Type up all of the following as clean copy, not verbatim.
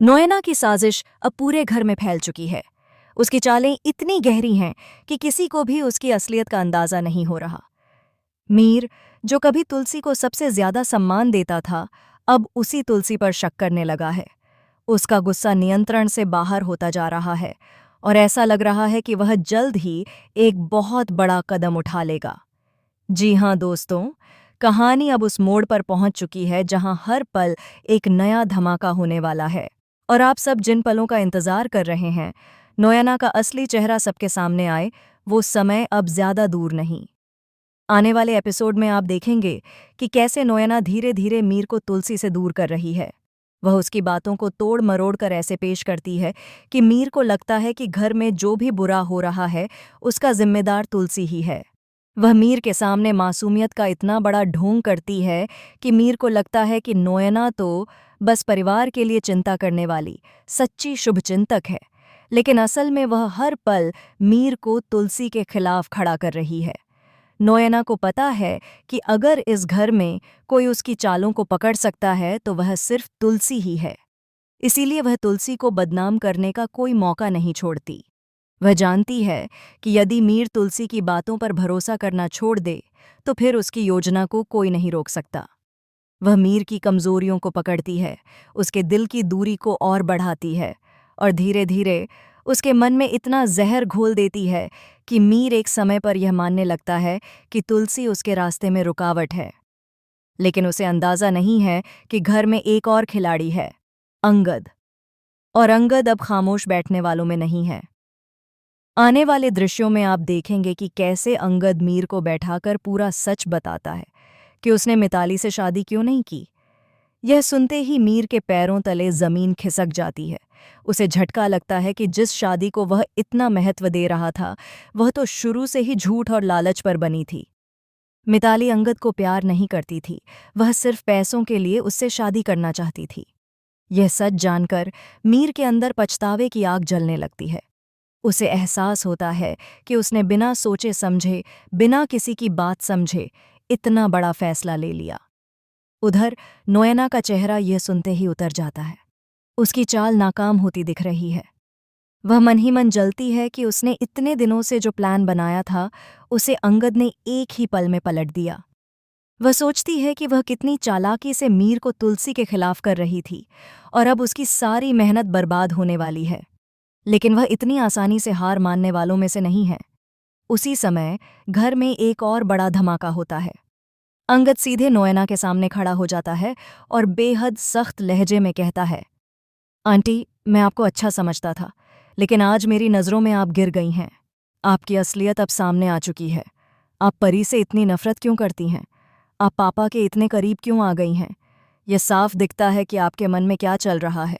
नोएना की साजिश अब पूरे घर में फैल चुकी है। उसकी चालें इतनी गहरी हैं कि किसी को भी उसकी असलियत का अंदाजा नहीं हो रहा। मीर, जो कभी तुलसी को सबसे ज्यादा सम्मान देता था, अब उसी तुलसी पर शक करने लगा है। उसका गुस्सा नियंत्रण से बाहर होता जा रहा है और ऐसा लग रहा है कि वह जल्द ही एक बहुत बड़ा कदम उठा लेगा। जी हाँ दोस्तों, कहानी अब उस मोड़ पर पहुंच चुकी है जहां हर पल एक नया धमाका होने वाला है। और आप सब जिन पलों का इंतजार कर रहे हैं, नोयाना का असली चेहरा सबके सामने आए, वो समय अब ज्यादा दूर नहीं। आने वाले एपिसोड में आप देखेंगे कि कैसे नोयाना धीरे धीरे मीर को तुलसी से दूर कर रही है। वह उसकी बातों को तोड़ मरोड़ कर ऐसे पेश करती है कि मीर को लगता है कि घर में जो भी बुरा हो रहा है उसका जिम्मेदार तुलसी ही है। वह मीर के सामने मासूमियत का इतना बड़ा ढोंग करती है कि मीर को लगता है कि नोयना तो बस परिवार के लिए चिंता करने वाली सच्ची शुभचिंतक है, लेकिन असल में वह हर पल मीर को तुलसी के खिलाफ खड़ा कर रही है। नोयना को पता है कि अगर इस घर में कोई उसकी चालों को पकड़ सकता है तो वह सिर्फ तुलसी ही है। इसीलिए वह तुलसी को बदनाम करने का कोई मौका नहीं छोड़ती। वह जानती है कि यदि मीर तुलसी की बातों पर भरोसा करना छोड़ दे तो फिर उसकी योजना को कोई नहीं रोक सकता। वह मीर की कमजोरियों को पकड़ती है, उसके दिल की दूरी को और बढ़ाती है और धीरे धीरे उसके मन में इतना जहर घोल देती है कि मीर एक समय पर यह मानने लगता है कि तुलसी उसके रास्ते में रुकावट है। लेकिन उसे अंदाजा नहीं है कि घर में एक और खिलाड़ी है, अंगद। और अंगद अब खामोश बैठने वालों में नहीं है। आने वाले दृश्यों में आप देखेंगे कि कैसे अंगद मीर को बैठाकर पूरा सच बताता है कि उसने मिताली से शादी क्यों नहीं की। यह सुनते ही मीर के पैरों तले जमीन खिसक जाती है। उसे झटका लगता है कि जिस शादी को वह इतना महत्व दे रहा था, वह तो शुरू से ही झूठ और लालच पर बनी थी। मिताली अंगद को प्यार नहीं करती थी, वह सिर्फ पैसों के लिए उससे शादी करना चाहती थी। यह सच जानकर मीर के अंदर पछतावे की आग जलने लगती है। उसे एहसास होता है कि उसने बिना सोचे समझे, बिना किसी की बात समझे इतना बड़ा फैसला ले लिया। उधर नोयना का चेहरा यह सुनते ही उतर जाता है। उसकी चाल नाकाम होती दिख रही है। वह मन ही मन जलती है कि उसने इतने दिनों से जो प्लान बनाया था, उसे अंगद ने एक ही पल में पलट दिया। वह सोचती है कि वह कितनी चालाकी से मीर को तुलसी के खिलाफ कर रही थी और अब उसकी सारी मेहनत बर्बाद होने वाली है। लेकिन वह इतनी आसानी से हार मानने वालों में से नहीं है। उसी समय घर में एक और बड़ा धमाका होता है। अंगद सीधे नोयना के सामने खड़ा हो जाता है और बेहद सख्त लहजे में कहता है, आंटी, मैं आपको अच्छा समझता था, लेकिन आज मेरी नज़रों में आप गिर गई हैं। आपकी असलियत अब सामने आ चुकी है। आप परी से इतनी नफरत क्यों करती हैं? आप पापा के इतने करीब क्यों आ गई हैं? यह साफ दिखता है कि आपके मन में क्या चल रहा है।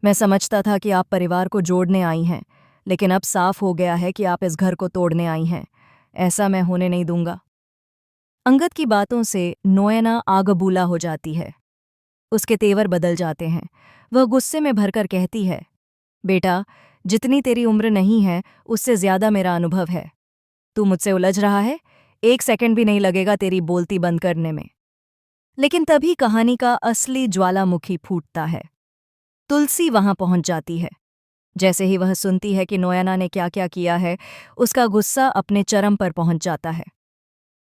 मैं समझता था कि आप परिवार को जोड़ने आई हैं, लेकिन अब साफ हो गया है कि आप इस घर को तोड़ने आई हैं। ऐसा मैं होने नहीं दूंगा। अंगद की बातों से नोयना आगबूला हो जाती है। उसके तेवर बदल जाते हैं। वह गुस्से में भरकर कहती है, बेटा, जितनी तेरी उम्र नहीं है उससे ज्यादा मेरा अनुभव है। तू मुझसे उलझ रहा है, 1 सेकंड भी नहीं लगेगा तेरी बोलती बंद करने में। लेकिन तभी कहानी का असली ज्वालामुखी फूटता है। तुलसी वहां पहुंच जाती है। जैसे ही वह सुनती है कि नोयना ने क्या क्या किया है, उसका गुस्सा अपने चरम पर पहुंच जाता है।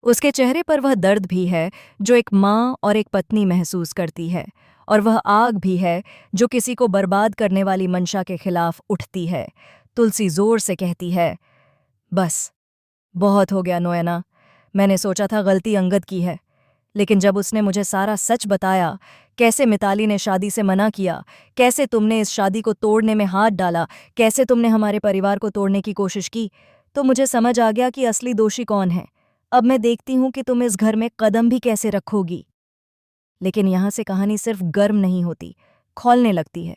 उसके चेहरे पर वह दर्द भी है जो एक माँ और एक पत्नी महसूस करती है, और वह आग भी है जो किसी को बर्बाद करने वाली मंशा के खिलाफ उठती है। तुलसी जोर से कहती है, बस, बहुत हो गया नोयना। मैंने सोचा था गलती अंगद की है, लेकिन जब उसने मुझे सारा सच बताया, कैसे मिताली ने शादी से मना किया, कैसे तुमने इस शादी को तोड़ने में हाथ डाला, कैसे तुमने हमारे परिवार को तोड़ने की कोशिश की, तो मुझे समझ आ गया कि असली दोषी कौन है। अब मैं देखती हूँ कि तुम इस घर में कदम भी कैसे रखोगी। लेकिन यहाँ से कहानी सिर्फ गर्म नहीं होती, खौलने लगती है।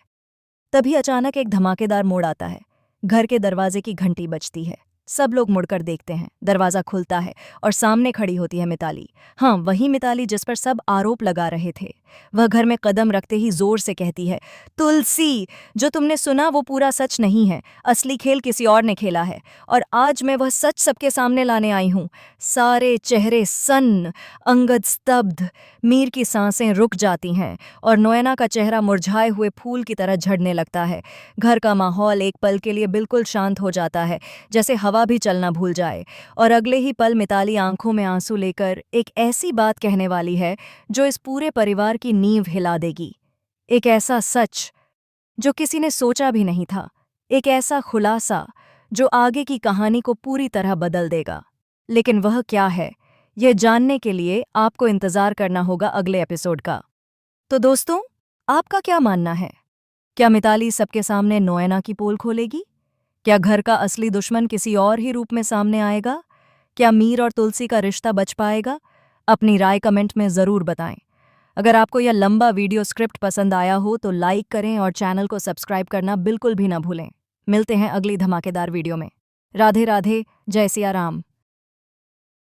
तभी अचानक एक धमाकेदार मोड़ आता है। घर के दरवाजे की घंटी बजती है। सब लोग मुड़कर देखते हैं। दरवाजा खुलता है और सामने खड़ी होती है मिताली। हाँ, वही मिताली जिस पर सब आरोप लगा रहे थे। वह घर में कदम रखते ही जोर से कहती है, तुलसी, जो तुमने सुना वो पूरा सच नहीं है। असली खेल किसी और ने खेला है और आज मैं वह सच सबके सामने लाने आई हूँ। सारे चेहरे सन्न, अंगद स्तब्ध, मीर की सांसें रुक जाती हैं और नोएना का चेहरा मुरझाए हुए फूल की तरह झड़ने लगता है। घर का माहौल एक पल के लिए बिल्कुल शांत हो जाता है, जैसे हवा भी चलना भूल जाए। और अगले ही पल मिताली आंखों में आंसू लेकर एक ऐसी बात कहने वाली है जो इस पूरे परिवार की नींव हिला देगी। एक ऐसा सच जो किसी ने सोचा भी नहीं था। एक ऐसा खुलासा जो आगे की कहानी को पूरी तरह बदल देगा। लेकिन वह क्या है, यह जानने के लिए आपको इंतजार करना होगा अगले एपिसोड का। तो दोस्तों, आपका क्या मानना है? क्या मिताली सबके सामने नोएना की पोल खोलेगी? क्या घर का असली दुश्मन किसी और ही रूप में सामने आएगा? क्या मीर और तुलसी का रिश्ता बच पाएगा? अपनी राय कमेंट में ज़रूर बताएं। अगर आपको यह लंबा वीडियो स्क्रिप्ट पसंद आया हो तो लाइक करें और चैनल को सब्सक्राइब करना बिल्कुल भी ना भूलें। मिलते हैं अगली धमाकेदार वीडियो में। राधे राधे, जय सिया राम।